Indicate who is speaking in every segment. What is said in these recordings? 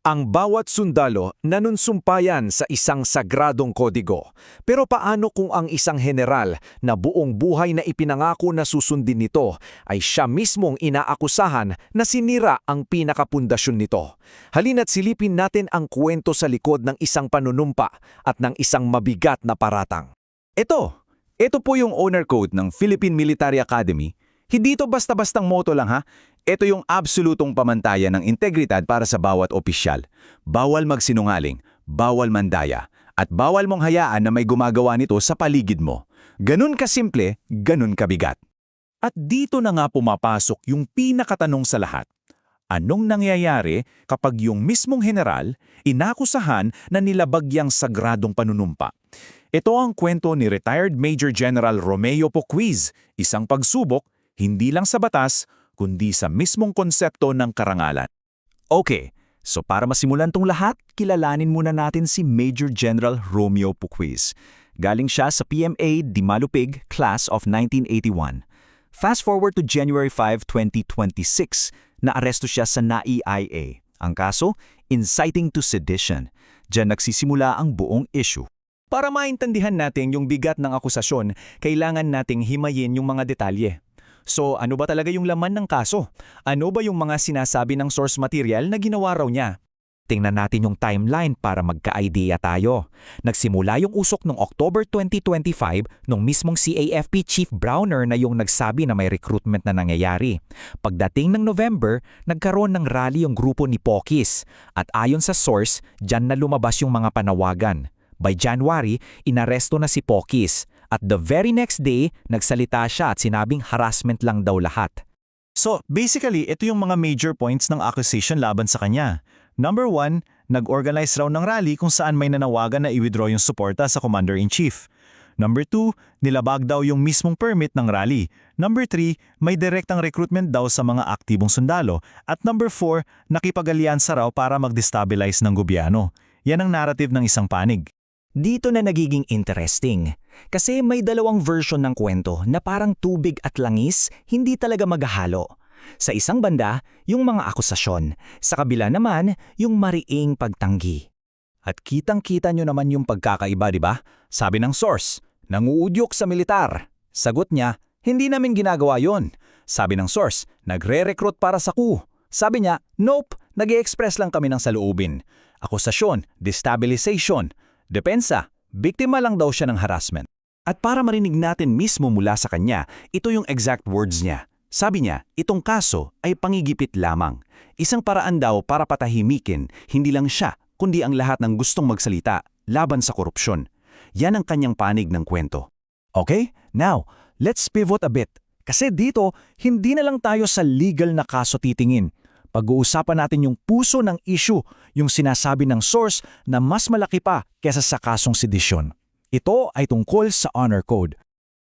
Speaker 1: Ang bawat sundalo nanunsumpayan sa isang sagradong kodigo. Pero paano kung ang isang general na buong buhay na ipinangako na susundin nito ay siya mismong inaakusahan na sinira ang pinakapundasyon nito? Halina't silipin natin ang kwento sa likod ng isang panunumpa at ng isang mabigat na paratang.
Speaker 2: Ito po yung owner code ng Philippine Military Academy. Hindi ito basta-bastang motto lang ha. Ito yung absolutong pamantayan ng integridad para sa bawat opisyal. Bawal magsinungaling, bawal mandaya, at bawal mong hayaan na may gumagawa nito sa paligid mo. Ganun kasimple, ganun kabigat. At dito na nga pumapasok yung pinakatanong sa lahat. Anong nangyayari kapag yung mismong general inakusahan na nilabagyang sagradong panunumpa? Ito ang kwento ni retired Major General Romeo Poquiz, isang pagsubok hindi lang sa batas, kundi sa mismong konsepto ng karangalan. Okay, so para masimulan tong lahat, kilalanin muna natin si Major General Romeo Poquiz. Galing siya sa PMA Dimalupig Class of 1981. Fast forward to January 5, 2026, naaresto siya sa NAIA. Ang kaso, inciting to sedition. Diyan nagsisimula ang buong issue. Para maintindihan natin yung bigat ng akusasyon, kailangan nating himayin yung mga detalye. So ano ba talaga yung laman ng kaso? Ano ba yung mga sinasabi ng source material na ginawa raw niya? Tingnan natin yung timeline para magka-idea tayo. Nagsimula yung usok noong October 2025 nung mismong CAFP Chief Browner na yung nagsabi na may recruitment na nangyayari. Pagdating ng November, nagkaroon ng rally yung grupo ni Poquiz. At ayon sa source, dyan na lumabas yung mga panawagan. By January, inaresto na si Poquiz. At the very next day, nagsalita siya at sinabing harassment lang daw lahat. So, basically, ito yung mga major points ng accusation laban sa kanya. Number 1, nag-organize raw ng rally kung saan may nanawagan na i-withdraw yung suporta sa Commander-in-Chief. Number 2, nilabag daw yung mismong permit ng rally. Number 3, may direktang recruitment daw sa mga aktibong sundalo. At number 4, nakipag-alyansa raw para mag-destabilize ng gobyerno. Yan ang narrative ng isang panig.
Speaker 3: Dito na nagiging interesting. Kasi may dalawang version ng kwento na parang tubig at langis, hindi talaga maghahalo. Sa isang banda, yung mga akusasyon. Sa kabila naman, yung mariing pagtanggi.
Speaker 2: At kitang-kita nyo naman yung pagkakaiba, di ba? Sabi ng source, nanguudyok sa militar. Sagot niya, hindi namin ginagawa yon. Sabi ng source, nagre-recruit para sa coup. Sabi niya, nope, nag-i-express lang kami ng saloobin. Akusasyon, destabilization. Depensa, biktima lang daw siya ng harassment. At para marinig natin mismo mula sa kanya, ito yung exact words niya. Sabi niya, itong kaso ay pangigipit lamang. Isang paraan daw para patahimikin, hindi lang siya, kundi ang lahat ng gustong magsalita laban sa korupsyon. Yan ang kanyang panig ng kwento. Okay, now, let's pivot a bit. Kasi dito, hindi na lang tayo sa legal na kaso titingin. Pag-uusapan natin yung puso ng issue, yung sinasabi ng source na mas malaki pa kesa sa kasong sedisyon. Ito ay tungkol sa Honor Code.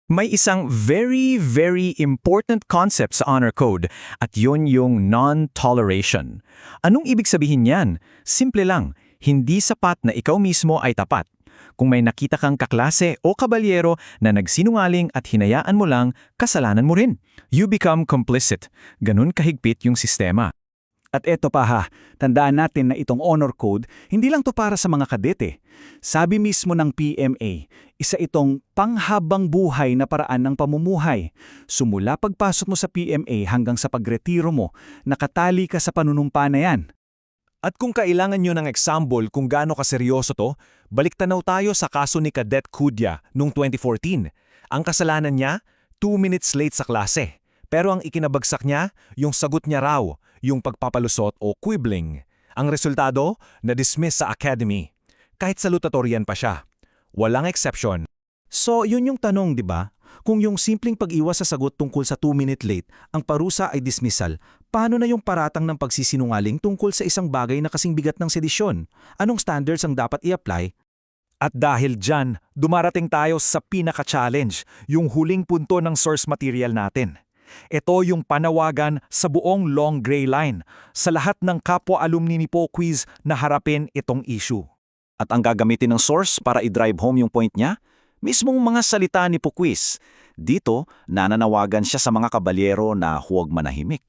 Speaker 2: May isang very, very important concept sa Honor Code at yun yung non-toleration. Anong ibig sabihin yan? Simple lang, hindi sapat na ikaw mismo ay tapat. Kung may nakita kang kaklase o kabalyero na nagsinungaling at hinayaan mo lang, kasalanan mo rin. You become complicit. Ganun kahigpit yung sistema.
Speaker 4: At eto pa ha, tandaan natin na itong Honor Code, hindi lang to para sa mga kadete. Sabi mismo ng PMA, isa itong panghabang buhay na paraan ng pamumuhay. Sumula pagpasok mo sa PMA hanggang sa pagretiro mo, nakatali ka sa panunumpa na yan.
Speaker 1: At kung kailangan nyo ng example kung gaano kaseryoso to, balik tanaw tayo sa kaso ni Cadet Cudya noong 2014. Ang kasalanan niya, 2 minutes late sa klase. Pero ang ikinabagsak niya, yung sagot niya raw, yung pagpapalusot o quibbling. Ang resultado, na-dismiss sa academy. Kahit salutatorian pa siya. Walang exception.
Speaker 4: So, yun yung tanong, di ba? Kung yung simpleng pag-iwas sa sagot tungkol sa 2-minute late, ang parusa ay dismissal, paano na yung paratang ng pagsisinungaling tungkol sa isang bagay na kasing bigat ng sedisyon? Anong standards ang dapat i-apply?
Speaker 1: At dahil dyan, dumarating tayo sa pinaka-challenge, yung huling punto ng source material natin. Ito yung panawagan sa buong Long Gray Line, sa lahat ng kapwa-alumni ni Poquiz na harapin itong issue.
Speaker 2: At ang gagamitin ng source para i-drive home yung point niya, mismong mga salita ni Poquiz. Dito, nananawagan siya sa mga kabalyero na huwag manahimik.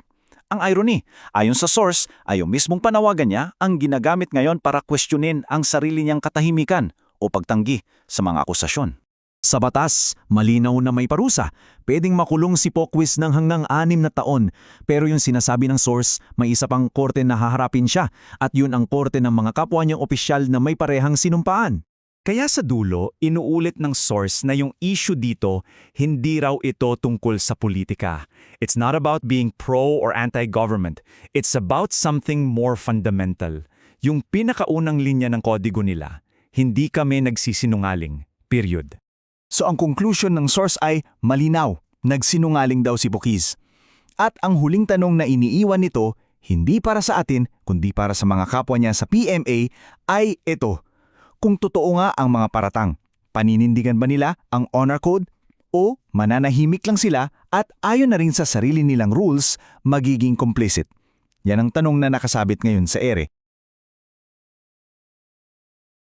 Speaker 2: Ang irony, ayon sa source, ay yung mismong panawagan niya ang ginagamit ngayon para questionin ang sarili niyang katahimikan o pagtanggi sa mga akusasyon.
Speaker 1: Sa batas, malinaw na may parusa. Pwedeng makulong si Poquis ng hanggang 6 na taon. Pero yung sinasabi ng source, may isa pang korte na haharapin siya at yun ang korte ng mga kapwa niyang opisyal na may parehang sinumpaan.
Speaker 4: Kaya sa dulo, inuulit ng source na yung issue dito, hindi raw ito tungkol sa politika. It's not about being pro or anti-government. It's about something more fundamental. Yung pinakaunang linya ng kodigo nila, hindi kami nagsisinungaling. Period.
Speaker 5: So ang conclusion ng source ay malinaw, nagsinungaling daw si Poquis. At ang huling tanong na iniiwan nito, hindi para sa atin, kundi para sa mga kapwa niya sa PMA, ay ito. Kung totoo nga ang mga paratang, paninindigan ba nila ang honor code? O mananahimik lang sila at ayon na rin sa sarili nilang rules, magiging complicit? Yan ang tanong na nakasabit ngayon sa ere.